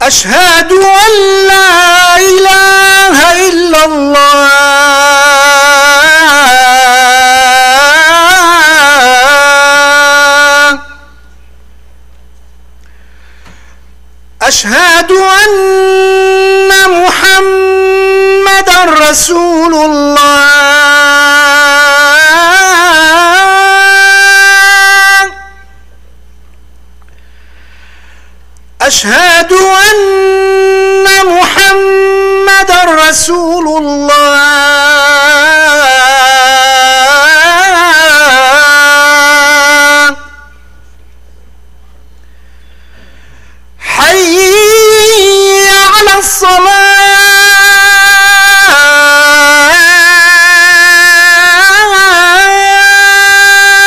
أشهد أن لا إله إلا الله أشهد أن محمدا رسول الله أشهد أن محمدا رسول الله حي على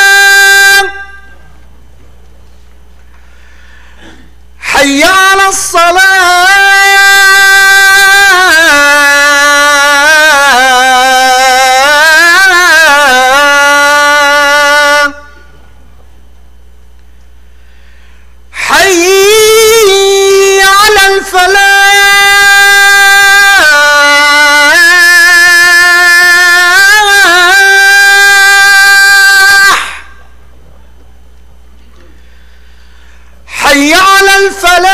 الصلاة حي على الصلاة حي على الفلاح حي على الفلاح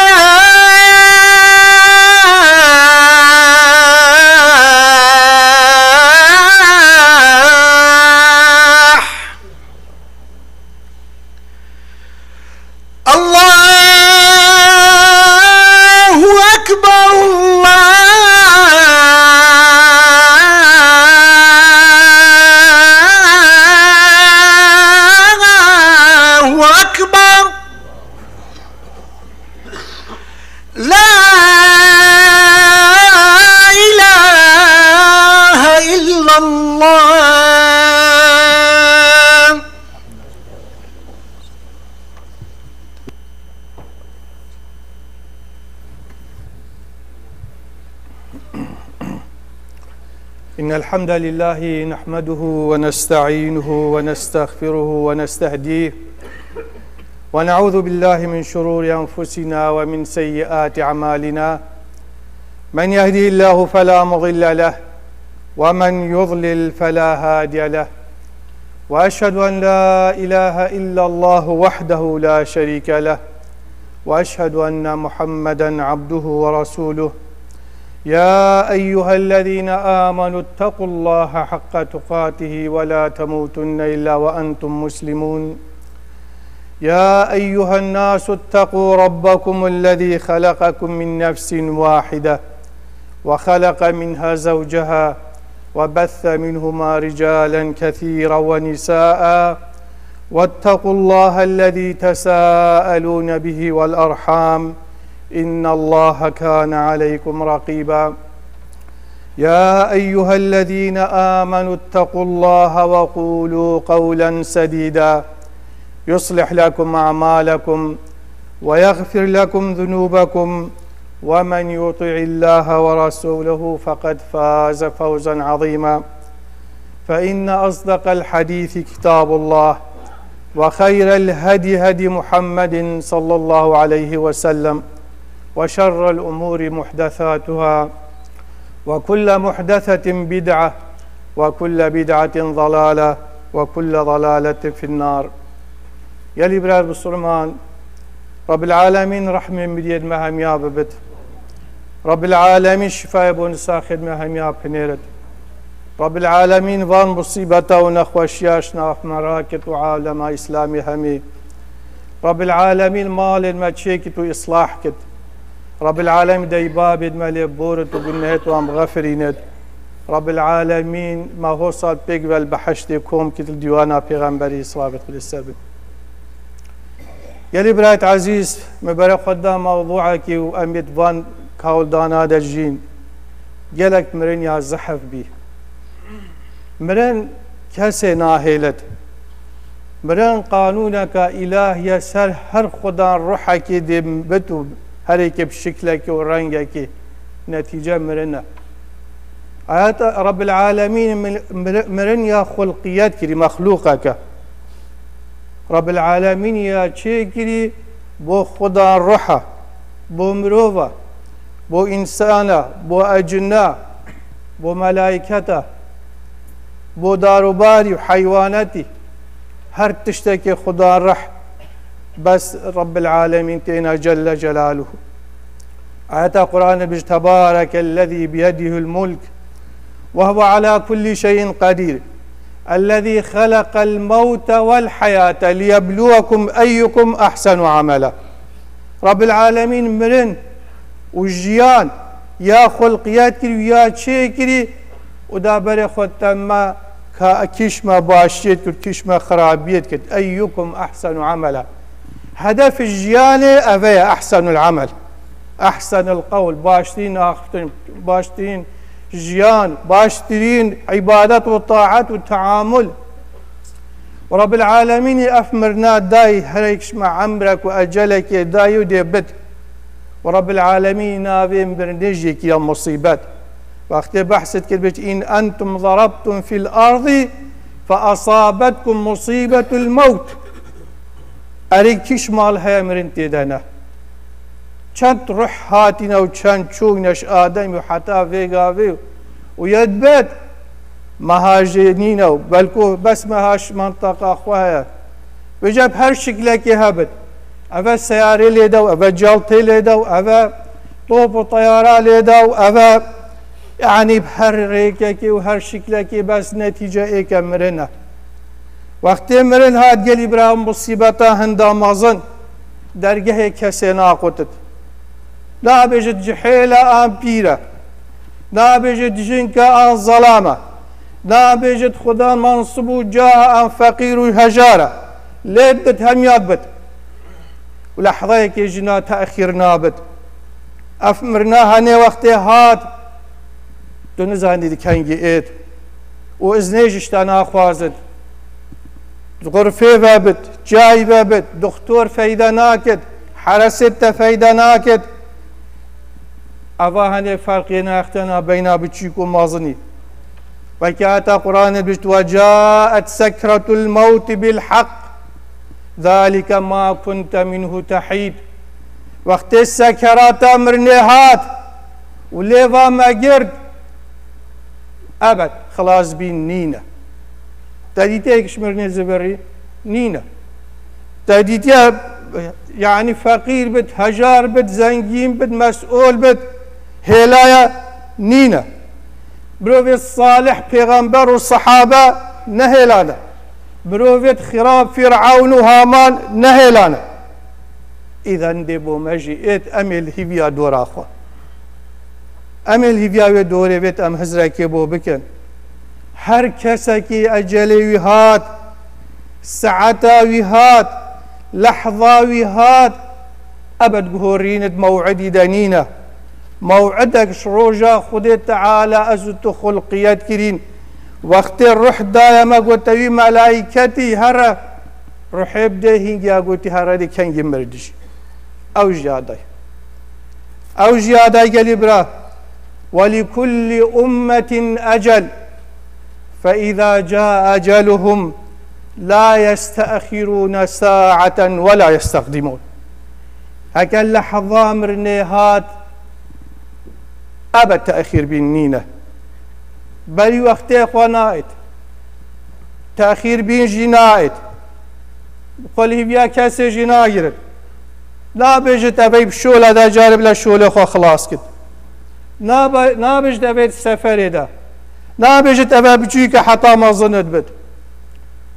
الله أكبر الله أكبر لا إله إلا الله. إن الحمد لله نحمده ونستعينه ونستغفره ونستهديه ونعوذ بالله من شرور أنفسنا ومن سيئات أعمالنا من يهدي الله فلا مضل له ومن يضلل فلا هادي له وأشهد أن لا إله إلا الله وحده لا شريك له وأشهد أن محمدا عبده ورسوله. يا أيها الذين آمنوا اتقوا الله حق تقاته ولا تموتن إلا وأنتم مسلمون. يا أيها الناس اتقوا ربكم الذي خلقكم من نفس واحدة وخلق منها زوجها وبث منهما رجالا كثيرا ونساء واتقوا الله الذي تساءلون به والأرحام إن الله كان عليكم رقيبا. يا أيها الذين آمنوا اتقوا الله وقولوا قولا سديدا يصلح لكم أعمالكم ويغفر لكم ذنوبكم ومن يطع الله ورسوله فقد فاز فوزا عظيما. فإن أصدق الحديث كتاب الله وخير الهدي هدي محمد صلى الله عليه وسلم وشر الأمور محدثاتها وكل محدثة بدعة وكل بدعة ضلالة وكل ضلالة في النار. يلي براد بسلمان رب العالمين رحمة مديد مهم يا ببت رب العالمين شفاء بونسا خدمة هم يا بنيرد رب العالمين فان مصيبته ونخوشياش ناف مراكت وعالم إسلامي همي رب العالمين مال المتشيكت وإصلاح كت رب العالمين ديبابد مالي بورت وقنهت وام غفرينت رب العالمين ما هو صاد بيقبل بحشتكم كت الديوانا بيغمبري صلابت بالسبب. يلي برايت عزيز مبارك قدام موضوعك وأميت فان كاول دانا دجين جلك مرن يا زحف بي مرن كسي ناهيلت مرن قانونك إله يسر هر خدا روحك دم بتو هريك بشكلك ورنجك نتيجة مرنا آيات رب العالمين مرن يا خلقيات كري مخلوقك رب العالمين يا شيء كري بو خدا روحه بو مروفا بو إنسانا بو أجنة بو ملائكته بو داروباري وحيواناتي هر تشتكي خدا رح بس رب العالمين تينا جل جلاله. آيات القرآن بيج تبارك الذي بيده الملك وهو على كل شيء قدير الذي خلق الموت والحياة ليبلوكم أيكم أحسن عملا. رب العالمين مرن وجيان يا خلقيات كري ويا شيكري ودابر خود تما كيش ما باشيت كيش ما خرابيت كت أيكم أحسن عملا. هدف الجيان أفيا أحسن العمل أحسن القول باشتين آخرين باشتين جيان باشترين عبادات والطاعات والتعامل. ورب العالمين أفمرنا داي هريكش مع عمرك وأجلك داي وديبت. ورب العالمين نابين برنجيك يا مصيبات وقت بحثت كلمة إن أنتم ضربتم في الأرض فأصابتكم مصيبة الموت أريك كيش مال هيا مرنتي دانا چند روح هاتنا وچند چوغنش آدم وحتى فيغاوي ويدبت مهاجرين بلكو بس مهاش منطقة أخوها وجاب هر شكلك هبت أفا سياري ليدو أفا جلطي ليدو أفا طوب وطيارة ليدو أفا يعني بهر ريكك وهر شكلك بس نتيجة إيك مرنا. وقت مرن هاد قلي براهم مصيبتا هندا مازن درجه كسي ناقوتت لا بيجد جحيلة آن بيرة لا بيجد جنكا آن ظلامة لا بيجد خدا منصب جاه آن فقير وهجارة ليبت هم يقبت ولحظة يجينا تأخير نابت أفمرنا هني وقت هات دونزاني دي كنجي ايد وإذنيش اشتانا خوازد غرفة بابت جاي بابت دكتور فايدة ناكد حرست فايدة ناكد أفا هني فرقنا اختنا بين بتشيك ومازني وكاتا قرآن بجت وجاءت سكرة الموت بالحق ذلك ما كنت منه تحيد. وقت السكرات مرنهات وليفا ما قرد أبد خلاص بين نينا تاديتي شمرني زبري نينا تاديتي يعني فقير بد هجار بد زنجين بد مسؤول بد هلايا نينا بروفيت الصالح پیغمبر والصحابة نهلانا بروفيت خراب فرعون وهامان نهلانا. إذن دبو مجيئت أمل هيفيا دور آخوا أمل هيفيا دوري بيت أم هزركي بو بكن هر كسكي أجلي ويهات ساعتا ويهات لحظة ويهات أبد قهورين موعدي دانينا موعدك شروجا خدي تعالى أزت خلقيات كرين وقت الروح دايما قلت وي ملائكتي هرا روح يبدأ هنجي قلت هرا دي كان يمردش أو جاداي قال برا ولكل أمة أجل فإذا جاء أجلهم لا يستأخرون ساعة ولا يستقدمون. هكا اللحظة مرنيهات أبد تأخير بينينا بل وقت قنائت تأخير بين جنائت قل بيا كاسي جنايرت لا بيجت أبي بشولة دا جارب لشولة خو خلاص كد نا بيجت أبي السفر دا نا بيجت أبي بجيك حتى ما ظنت بد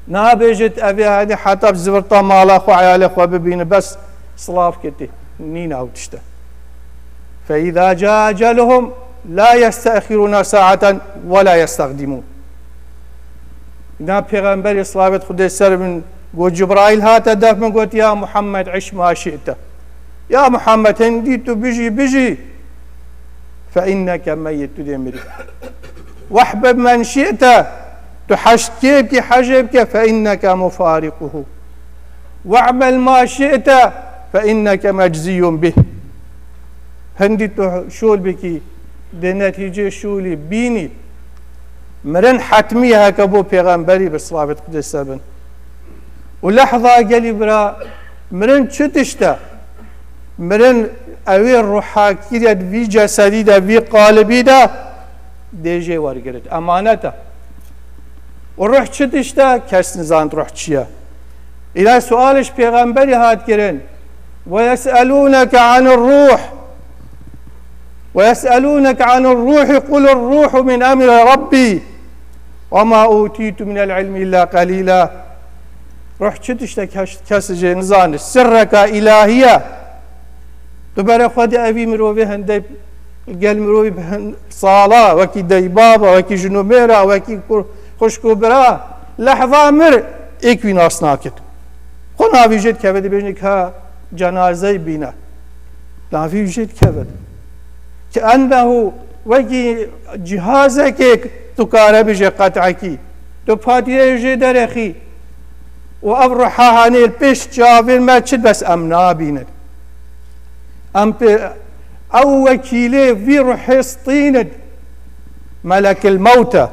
نا بيجت أبي هذه حتى بزبرطة مالا خو عيالي خو ببين بس صلاف كتي نينا أو تشتا. فإذا جاء أجلهم لا يستأخرون ساعة ولا يستقدمون. نا پیغمبر صلوات خدای سر من قول جبرائيل هات دف من قلت يا محمد عش ما شئت يا محمد هنديت بيجي فإنك ميت تدمر واحبب من شئت تحشكيك حجبك فإنك مفارقه واعمل ما شئت فإنك مجزي به. هنديت شول بكي دي نتيجة شولي بيني مرن حتمي هكا بو پیغمبري بالصلاة قدس سبن ولحظة قالي برا مرن چتشتا مرن اوی روحاکیت وی جسدی دا وی قالبی دا دیجی ورگرد امانتا و روح چه دشتا کس نزاند روح چیه اینا سؤالش پیغمبری هات کرن ويسألونك عن الروح ويسألونك عن الروح قل الروح من أمر ربي وما أوتيت من العلم إلا قليلا روح چتشتا كسجي نزان سرك إلهية تبارك خد أبي مروي هندي قال مروي صالة وكي ديبابا وكي جنوبيرا وكي خوشكوبرا لحظة مر اكوي ناس ناكت خنا بيجد كبد بيجنك ها جنازه بينا لا في جد كبد كأنه وكي جهازك تكاره بيجي قطعكي تو فاتيه يجي درخي وأبرحها هاني البيش جافين ما تشد بس أمنا بينا أو وكيلي في روح سطيند ملك الموتى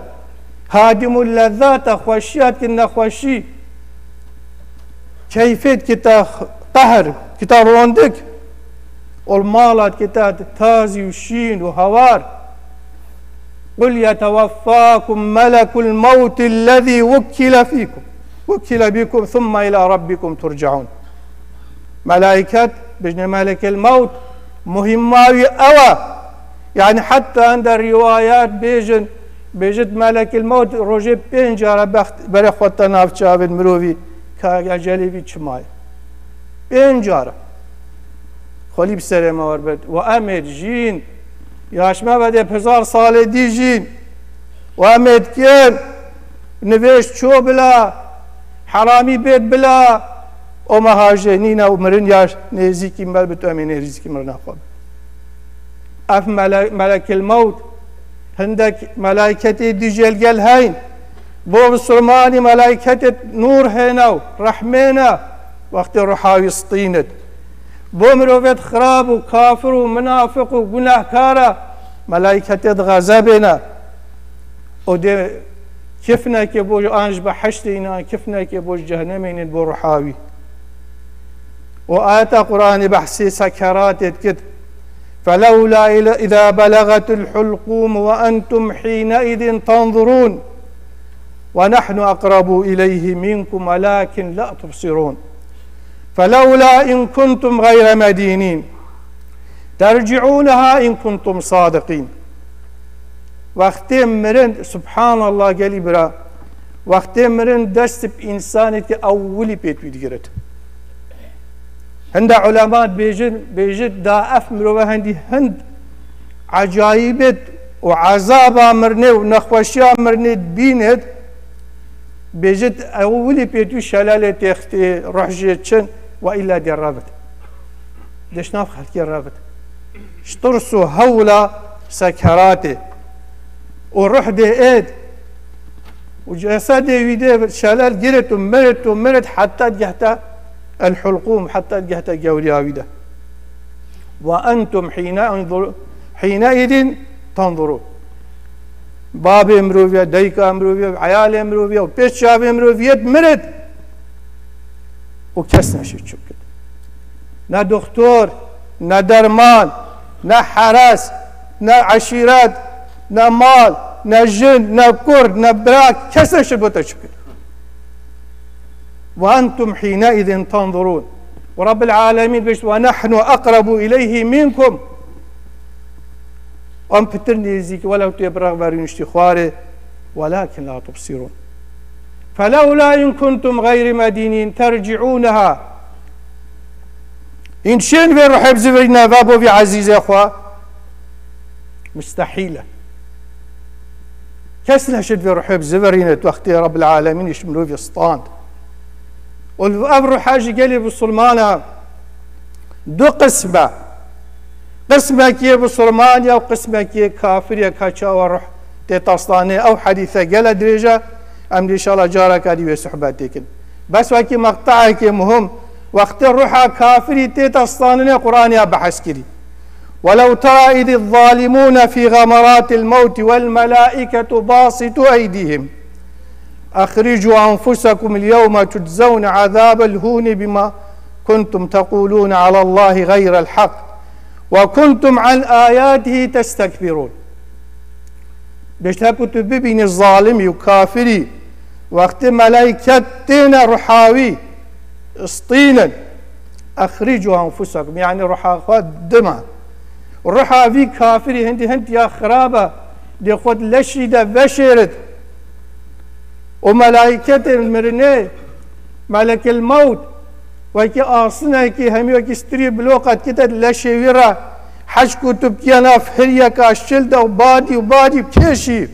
هادم اللذات خوشيات كنا خوشي كيفيت كتا قهر كتا روندك والمالات كتا تازي وشين وهوار قل يتوفاكم ملك الموت الذي وكل بكم ثم إلى ربكم ترجعون ملائكة بجن ملك الموت مهمة أوى يعني حتى عند الروايات بيجد ملك الموت روجي بينجارة برخوتنا في شاب المروفي كأجلي في شماي بينجارة خلي بسلام وربد وأمد جين ياش ما بدي بهزار صالة دي جين وأمد كين نفيش شو بلا حرامي بيت بلا وما هاجنينا ومرن ياش نيزيكي مال بتو أمين نيزيكي مرنا خواب أف ملك الموت عندك ملائكة دجال قال هين بو بسرماني ملائكة نور هنا رحمنا وقت روحاوي سطينت بو مروفت خراب وكافر ومنافق وغناهكارا ملائكة غضبنا ودي كيفنا كبو انج بحشتنا كيفنا كبو جهنمين بو روحاوي وآيات قرآن بحثي سكرات كت فلولا إذا بلغت الحلقوم وأنتم حينئذ تنظرون ونحن أقرب إليه منكم ولكن لا تبصرون فلولا إن كنتم غير مدينين ترجعونها إن كنتم صادقين وقتی مرن سبحان الله گلی برا وقتی مرن دست بإنساني أولي بيت بيدگرد هند علماء بيجد دا أفمرو هندي هند عجائبت وعذاب مرنه ونخوشي مرنه بيند بيجد أولي بيتو شلالة تختي روح جيتشن وإلا دي الرابط ديش ناف خلقي الرابط اشترسو هولا سكراتي وروح دي ايد وجسدي ويدي شلال جرت ومرت حتى جهتا الحلقوم حتى جهتا جورياويدا وأنتم حينئذ تنظرون باب امروفيا ديكا امروفيا عيال امروفيا وبيت شاب امروفيا مرت وكسنا شو كده نا دكتور نا درمان نا حراس نا عشيرات نا مال نا جن نا كرد نا براك كسنا شو كده وأنتم حينئذ تنظرون ورب العالمين بيش ونحن أقرب إليه منكم أم بترني زيك ولو تبرغ برينشتي خواري ولكن لا تبصرون فلولا إن كنتم غير مدينين ترجعونها إن شين في روح بزبرنا بابو في عزيز يا أخوة مستحيلة كسنا شد في روح بزبرنا وقت رب العالمين يشملوا في سطاند والأبر حاجة قالي بالسلمانة دو قسمة قسمة كي بسلمانيا وقسمة كي كافر يا كاتشا وروح تتصلاني أو حديثة قال درجة أم إن شاء الله جارك هذه وسحباتك بس وكي مقطع كي مهم وقت الروح كافر تتصلاني قرآن بحث كري ولو ترى إذ الظالمون في غمرات الموت والملائكة باسطوا أيديهم أخرجوا أنفسكم اليوم تجزون عذاب الهون بما كنتم تقولون على الله غير الحق وكنتم عن آياته تستكبرون. بيشتاكوا تبين الظالم وكافري وقت ملائكتنا رحاوي اسطينا اخرجوا انفسكم، يعني رحاوات دمع الرحاوي كافري هندي يا خرابه دي خود لشي ده بشرت وملائكة المرنة ملك الموت وكي آصنا كي همي وكي ستري بلوقت كتت لشي ويرا حج كتب كيانا فهريا كاشلده وبادي بكيشي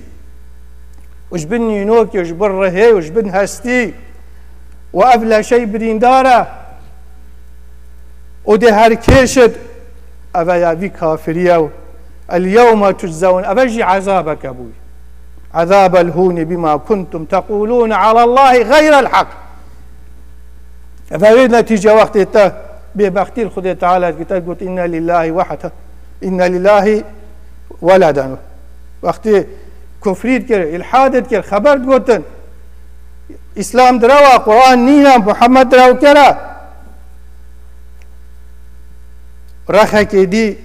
وش بني نوكي وش بن رهي وش بن هستي وأبلا شيء بدين داره ودي هركيشت أبا يا بي كافرية اليوم تجزون أبجي عذابك أبوي عذاب الهون بما كنتم تقولون على الله غير الحق. فهذه نتيجة وقت ببختي الخدي تعالى قلت إنا لله وحده إنا لله ولدا وقت كفريت كر الحادث كر خبرت قلتن إسلام دروا قرآن نينا محمد دروا كرا رخك دي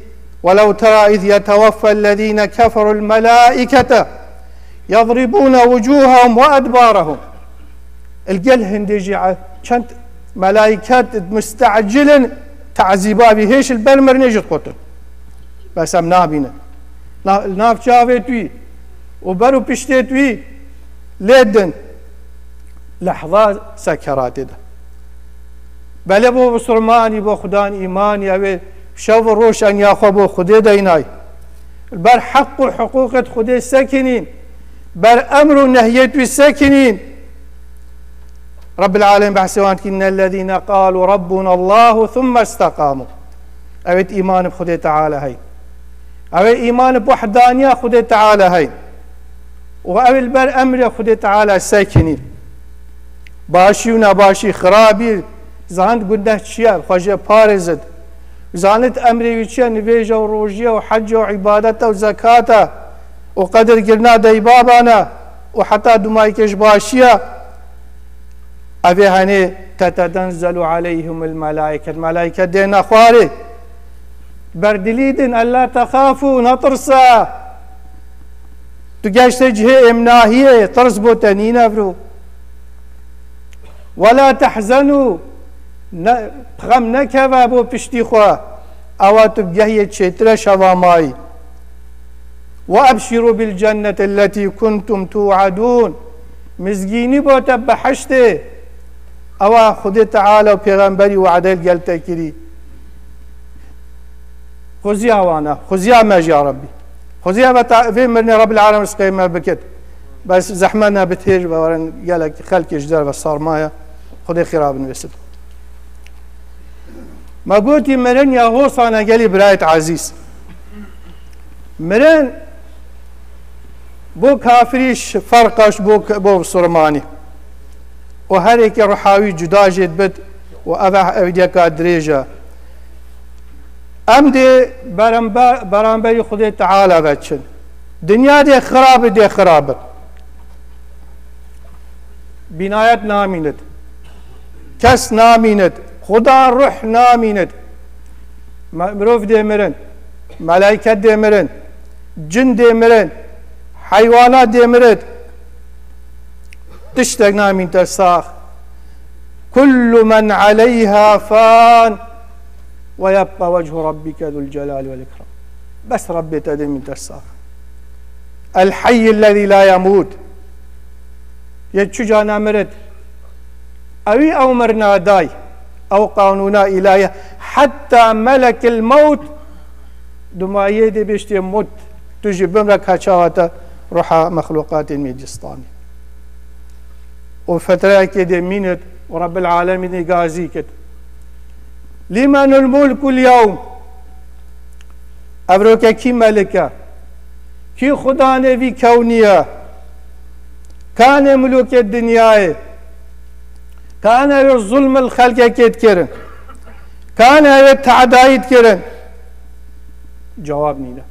ولو ترى إذ يتوفى الذين كفروا الملائكة يضربون وجوههم وأدبارهم. القل هندي كانت ملائكات مستعجلا تعذيبا بهيش البرمر نجد قتل بس ام نابينا ناف شافي توي وبرو بشتي توي ليدن لحظات سكرات ده بل بو بسرماني بو خدان ايماني او شو روش ان ياخو بو خدي ديناي بر حق وحقوق خدي ساكنين بر امر ونهيت الساكنين. رب العالمين بحسوان إن الذين قالوا ربنا الله ثم استقاموا أويت إيمان بخدي تعالى هاي أويت إيمان بوحدانية خدي تعالى هاي وأويت بر أمر خدي تعالى ساكنين باشي ونباشي خرابي زاند قده شيء خواجه بارزد زانت أمري وشيء نبيجة وروجية وحجة وعبادة وزكاة وقدر قلنا ديبابانا وحتى دمايكش باشية أبي هني تتنزل عليهم الملائكة دينا خواري بردليدن ألا تخافوا نطرسا تقاش تجهي امناهية طرس بوتانين أفرو ولا تحزنوا غم نكبا بو بشتي خوا أو تبقى تشترى شواماي وأبشروا بالجنة التي كنتم توعدون مزجيني بو تبحشته أو خدي تعالى وبيغمبري وعدل قال تكري خذيها وانا خذيها ماجي يا ربي خذيها في مرني رب العالمين سقي ما بكت بس زحمنا بتهج بورن قالك خلك يجدر بس صار مايا خذي خراب نفسد ما قلتي مرن يا غوص انا قالي برايت عزيز مرن بو كافريش فرقش بو صرماني وهريك رحاوي جدا جد بد وأبا أبديك دريجة أمدي برانبري خدي تعالى بچن دنيا دي خراب بنايات نامينت كس نامينت خدا روح نامينت مروف دي مرن ملائكة دي مرن جن دي مرن حيوانات دي مرن تشتقنا من تساخ كل من عليها فان ويبقى وجه ربك ذو الجلال والإكرام. بس ربي تدي من تساخ الحي الذي لا يموت يتشجانا مرد أو أمرنا داي أو قانونا إلهي حتى ملك الموت دما يدي بيشتي موت تجي بمرك هشاوة روح مخلوقات ميجستاني وفترة كده مينت ورب العالمين قازيكت لمن الملك اليوم أبروك كي ملكة كي خدا نبي كونية كان ملوك الدنيا كان الظلم الخلق كيت كرن كان التعدايد كرن جواب نينا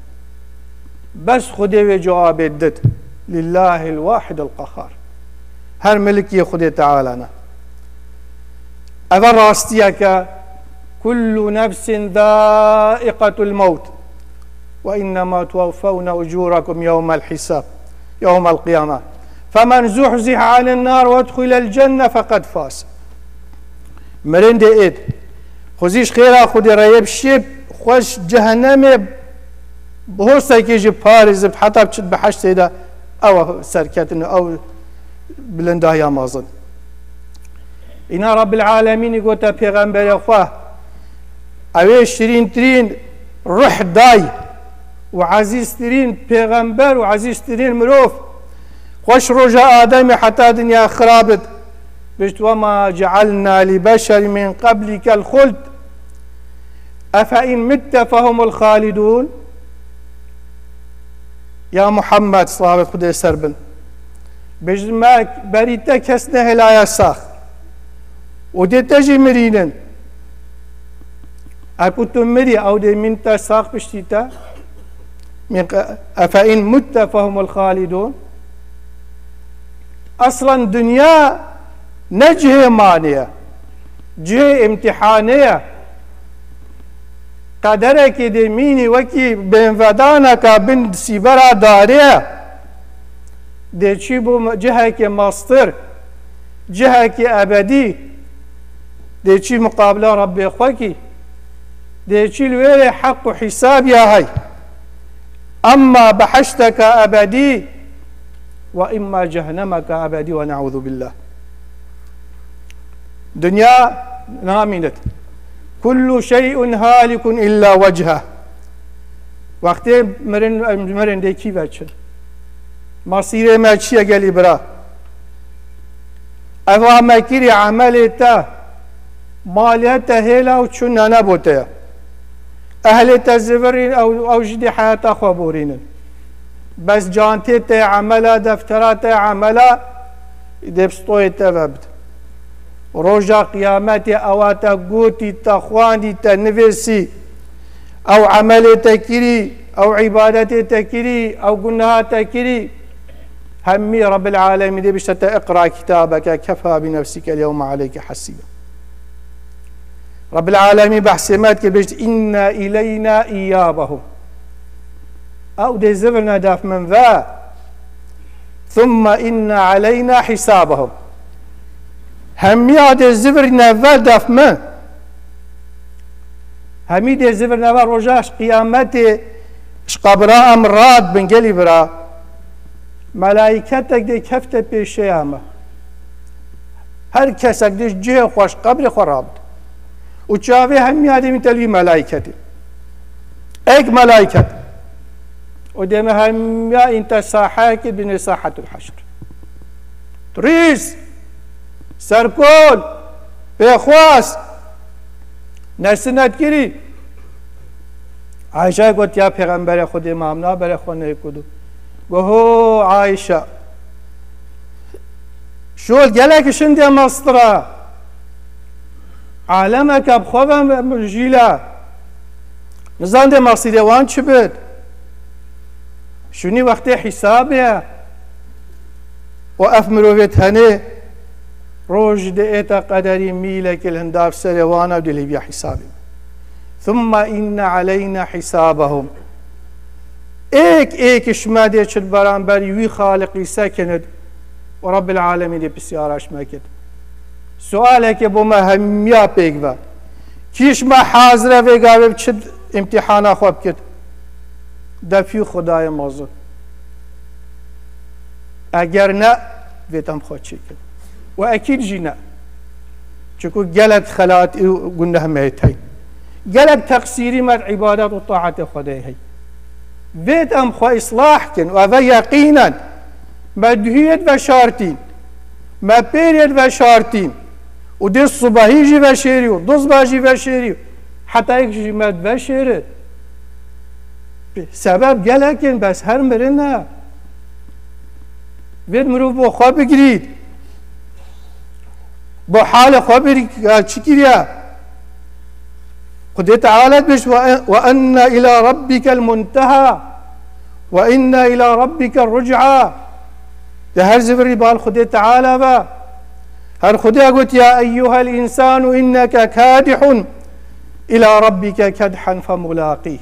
بس خدي جواب الدت لله الواحد القهار هر ملكي خدي تعالى أنا أفر راستيك كل نفس ذائقة الموت وإنما توفون أجوركم يوم الحساب يوم القيامة فمن زحزح عن النار وادخل الجنة فقد فاز. مرند إيد خوزيش خيرا خودي ريب شيب خوش جهنم بهوسا كيجي بارز حتى بشد بحشت إذا أو سركتن أو بلنده يا مازن. إنا رب العالمين يقول پیغمبر أخواه أوي شرين ترين روح داي وعزيز ترين پیغمبر وعزيز ترين مروف خوش رجاء آدم حتى دنيا خرابت بجت وما جعلنا لبشر من قبلك الخلد أفإن مت فهم الخالدون. يا محمد صلوات خدای سربن بجت ما بريتا كسنه لا يساخ ودي تجي مرينن أكنتم مري أو دي من تساق بشتيتا أفإن مت فهم الخالدون. أصلا دنيا نجه مانية جه امتحانية قدرك دي ميني وكي بين فدانك بن سيبرا دارية دي چيبو جهك ماستر جهك أبدي دي چي مقابلة ربي خوكي دي چي الويل حق حساب يا هاي أما بحشتك أبدي وإما جهنمك أبدي ونعوذ بالله. دنيا نامنت كل شيء هالك إلا وجهه وقت مرن دي كي وجه مصير ما چي اگلی برا اوا مكيري عملتا ماليتا هيلا وچون نبوتا أهل تزورين أو جدي حياة خبورين بس جانتي تا عملا دفترات عملا دبستوي تببد روجا قيامتي أواتا قوتي تخواني تنفسي أو عمل تكري أو عبادة تكري أو قنها تكري همي رب العالمين دي بشتا اقرأ كتابك كفى بنفسك اليوم عليك حسيبا. رب العالمين بحسمات بيجت إنا إلينا إيابهم أو دي زبرنا داف من ذا ثم إن علينا حسابهم همي دي زبرنا ذا داف من همي دي زبرنا ذا رجاش قيامتي شقبراء أمراد بنجلي برا ملائكتك دي كفت بيشيامة هر كسك دي جيه خوش قبر خرابت وشافي هم يادي من تلوي ملائكتي ايك ملائكت وديما هم يا انت ساحاك بن ساحة الحشر تريس سركول بيخواس نسنت كري عائشة قلت يا پیغمبر خود امامنا بر خونه کدو گوهو عائشة شول گلک شندي مصطرة عالمك بخوفم جيلا نزان ده مقصده وان چه بد شوني وقت حسابه و افمروفت هنه روج ده ايتا قدري ميلك الهنداف سروانا ودلي بيا حسابه ثم إن علينا حسابهم ايك شما چل برانبر وی خالقی سکند و رب العالمین دی بسیارش مکد سؤالك بما هميا بيقبا كيش ما حاضره ويقابل بچد امتحانا خواب كد دفي خدای موضوع اگر نه ويتم خود چي كد و اكيد جي نه چكو قلت خلات قلنا هميت هاي قلت تقصيري مع عبادات وطاعة خدای هاي ويتم خو اصلاح كن و يقينا مدهيت و شارتين ما بيريد و شارتين ودي الصباحي جي بشيري ودوز باجي بشيري حتى يكشي مد بشيري سبب قالكن بس هر مرنا ويد مروف بو خواب بگرید بو حال خواب بگرید چی کریا خدای تعالى بش وأن إلى ربك المنتهى وإن إلى ربك الرجعى ده هر زبري بال خدای تعالى با هر خدای قلت يا أيها الإنسان إنك كادح إلى ربك كدحا فملاقيه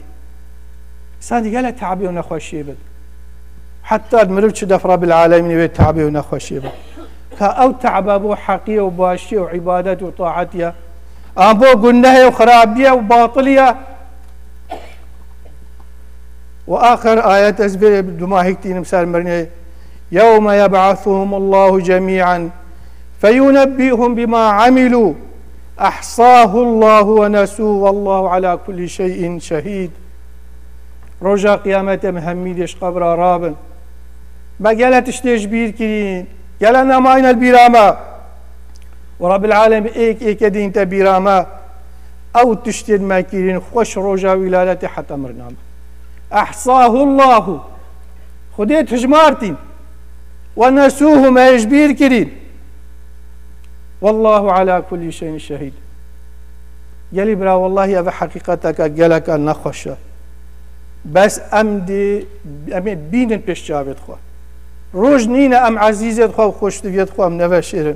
سادي قال تعبي ونخوشي بد حتى الملوك دف رب العالمين بيت تعبي ونخوشي بد كأو تعب أبو حقية وباشية وعبادة وطاعتها أبو قلناها وخرابية وباطلية. وآخر آية أزبير دماهكتين مثال مرنية يوم يبعثهم الله جميعا فينبئهم بما عملوا أحصاه الله ونسوه والله على كل شيء شهيد. رجا قيامة مهميدش قبر رابن ما قالت اشتيش بير كرين قالنا ماين البيراما ورب العالم ايك دين تبيراما او تشتد ما كرين خوش رجا ولادتي حتى مرنام أحصاه الله خديت هجمارتين ونسوه ما يجبير كرين والله على كل شيء شهيد. قالي برا والله يا بحقيقتك قالك النخوشة بس أمدي بينن پیش جاوید خوا روز نینه ام عزیزت خوا و خوش دوید خوا ام نوشیرن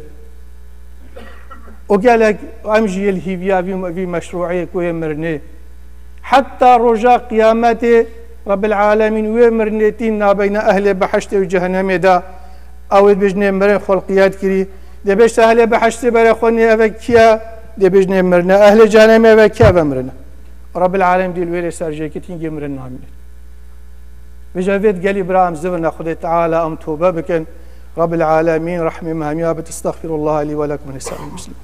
و قالك ام جيل هيبيا في مشروعية كوي مرني حتى رجاء قيامته رب العالمين ومرنتين بين أهل بحشت وجهنم دا أو بجنة مرن خلقيات كري دبشت أهل بحشت برخوني أبكيا دبجنة مرنا أهل جهنم أبكيا بمرنا رب العالمين دي الويل سرجيكتين جمرنا عمل بجافيت قال إبراهيم زبنا خذ تعالى أم توبة بكن رب العالمين رحمة مهمية بتستغفر الله لي ولكم ولسائر المسلمين.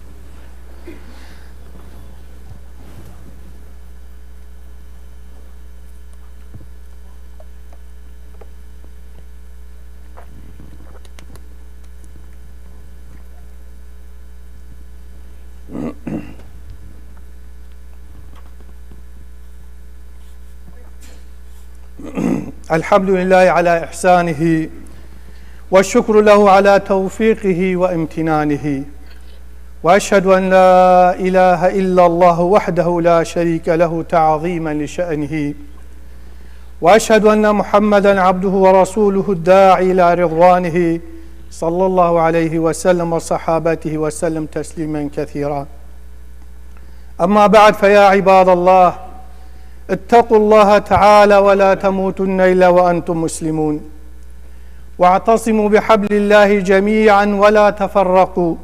الحمد لله على إحسانه والشكر له على توفيقه وامتنانه وأشهد أن لا إله إلا الله وحده لا شريك له تعظيما لشأنه وأشهد أن محمدا عبده ورسوله الداعي إلى رضوانه صلى الله عليه وسلم وصحابته وسلم تسليما كثيرا. أما بعد فيا عباد الله اتقوا الله تعالى ولا تموتن إلا وأنتم مسلمون واعتصموا بحبل الله جميعا ولا تفرقوا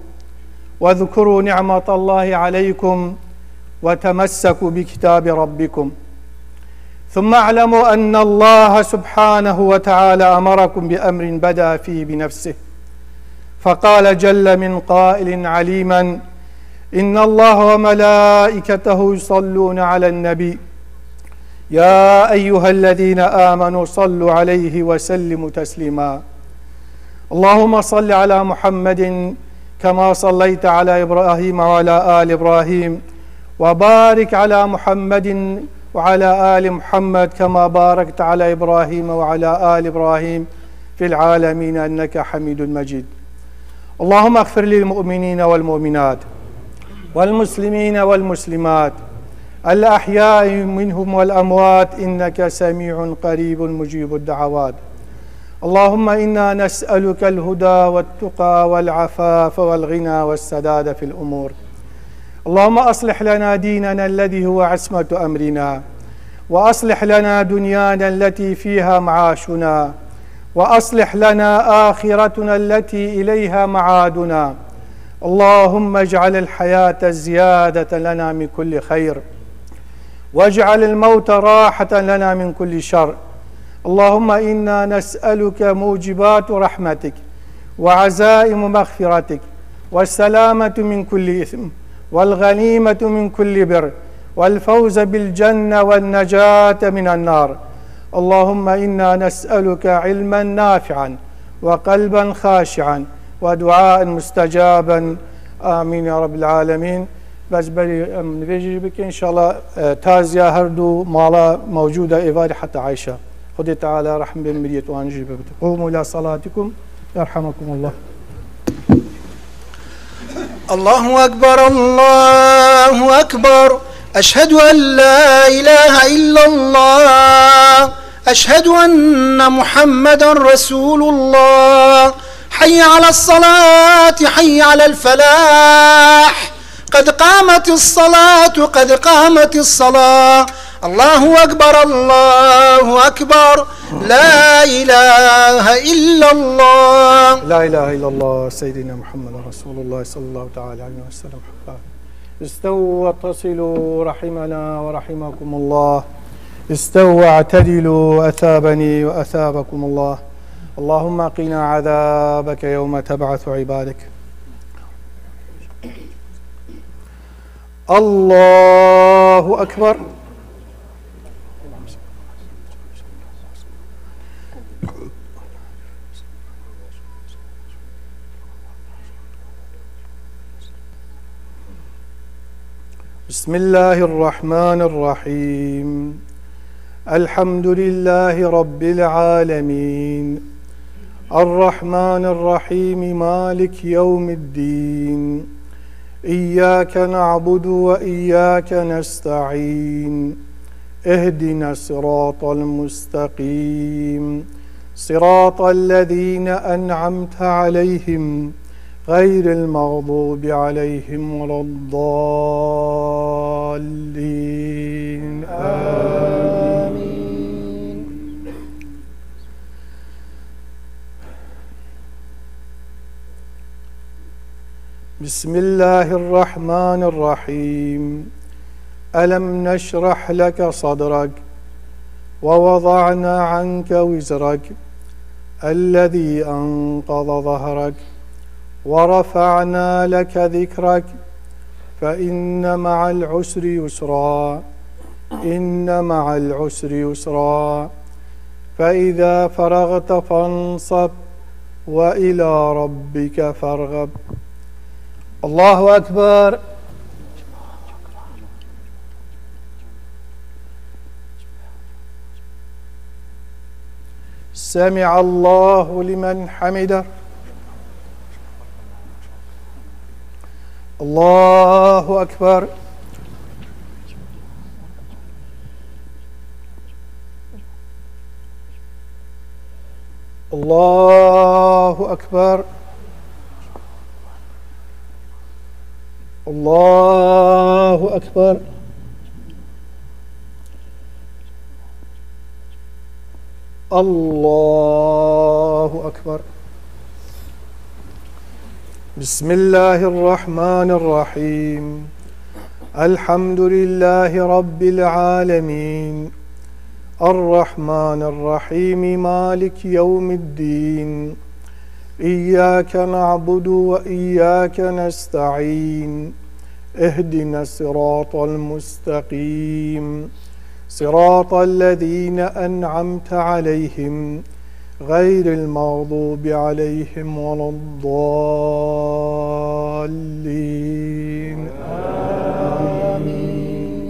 واذكروا نعمة الله عليكم وتمسكوا بكتاب ربكم ثم اعلموا أن الله سبحانه وتعالى أمركم بأمر بدأ فيه بنفسه فقال جل من قائل عليما إن الله وملائكته يصلون على النبي يا أيها الذين آمنوا صلوا عليه وسلموا تسليما. اللهم صل على محمد كما صليت على إبراهيم وعلى آل إبراهيم وبارك على محمد وعلى آل محمد كما باركت على إبراهيم وعلى آل إبراهيم في العالمين إنك حميد مجيد. اللهم اغفر للمؤمنين والمؤمنات والمسلمين والمسلمات الأحياء منهم والأموات إنك سميع قريب مجيب الدعوات. اللهم إنا نسألك الهدى والتقى والعفاف والغنى والسداد في الأمور. اللهم أصلح لنا ديننا الذي هو عصمة أمرنا وأصلح لنا دنيانا التي فيها معاشنا وأصلح لنا آخرتنا التي إليها معادنا. اللهم اجعل الحياة زيادة لنا من كل خير واجعل الموت راحة لنا من كل شر. اللهم إنا نسألك موجبات رحمتك وعزائم مغفرتك والسلامة من كل إثم والغنيمة من كل بر والفوز بالجنة والنجاة من النار. اللهم إنا نسألك علما نافعا وقلبا خاشعا ودعاء مستجابا آمين يا رب العالمين. بس بري نبيجي بك إن شاء الله تازيا هردو مالا موجودة إيفادي حتى عايشة خذ تعالى رحم بمرية وانجي ببت. قوموا إلى صلاتكم يرحمكم الله. الله أكبر الله أكبر أشهد أن لا إله إلا الله أشهد أن محمدا رسول الله. حي على الصلاة حي على الفلاح قد قامت الصلاة قد قامت الصلاة. الله أكبر الله أكبر. لا إله إلا الله. لا إله إلا الله سيدنا محمد رسول الله صلى الله تعالى عليه وسلم. استووا واتصلوا رحمنا ورحمكم الله. استووا واعتدلوا أثابني وأثابكم الله. اللهم قنا عذابك يوم تبعث عبادك. الله أكبر. بسم الله الرحمن الرحيم. الحمد لله رب العالمين الرحمن الرحيم مالك يوم الدين. إياك نعبد وإياك نستعين. اهدنا الصراط المستقيم صراط الذين أنعمت عليهم غير المغضوب عليهم ولا الضالين. آمين. بسم الله الرحمن الرحيم. ألم نشرح لك صدرك ووضعنا عنك وزرك الذي أنقض ظهرك ورفعنا لك ذكرك فإن مع العسر يسرا. إن مع العسر يسرا. فإذا فرغت فانصب وإلى ربك فارغب. الله أكبر. سمع الله لمن حمده. الله أكبر. الله أكبر. الله أكبر. الله أكبر. بسم الله الرحمن الرحيم. الحمد لله رب العالمين الرحمن الرحيم مالك يوم الدين. إياك نعبد وإياك نستعين. اهدنا الصراط المستقيم صراط الذين أنعمت عليهم غير المغضوب عليهم ولا الضالين. آمين.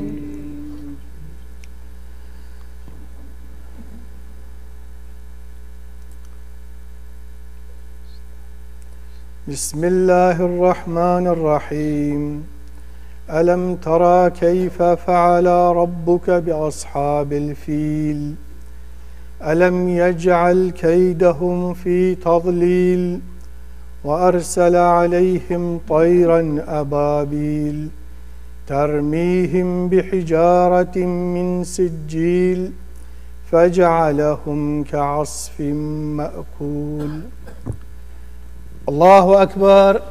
بسم الله الرحمن الرحيم. ألم ترى كيف فعل ربك بأصحاب الفيل؟ ألم يجعل كيدهم في تضليل وأرسل عليهم طيرا أبابيل ترميهم بحجارة من سجيل فجعلهم كعصف مأكول. الله أكبر.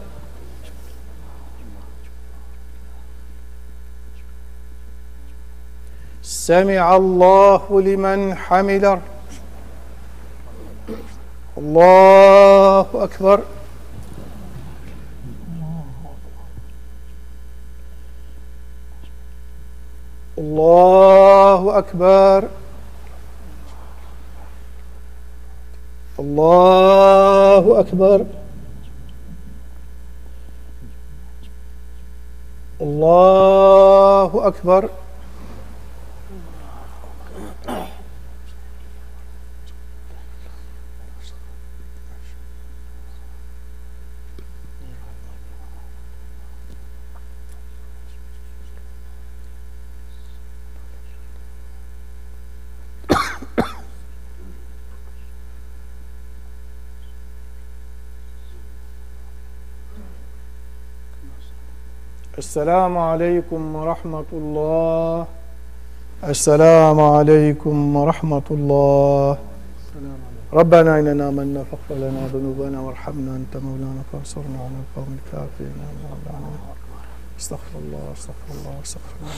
سمع الله لمن حمده. الله أكبر. الله أكبر. الله أكبر. الله أكبر. السلام عليكم ورحمة الله. السلام عليكم ورحمة الله. ربنا إننا آمنا فاغفر لنا ذنوبنا وارحمنا أنت مولانا فانصرنا على القوم الكافرين. استغفر الله استغفر الله استغفر الله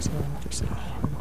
استغفر الله.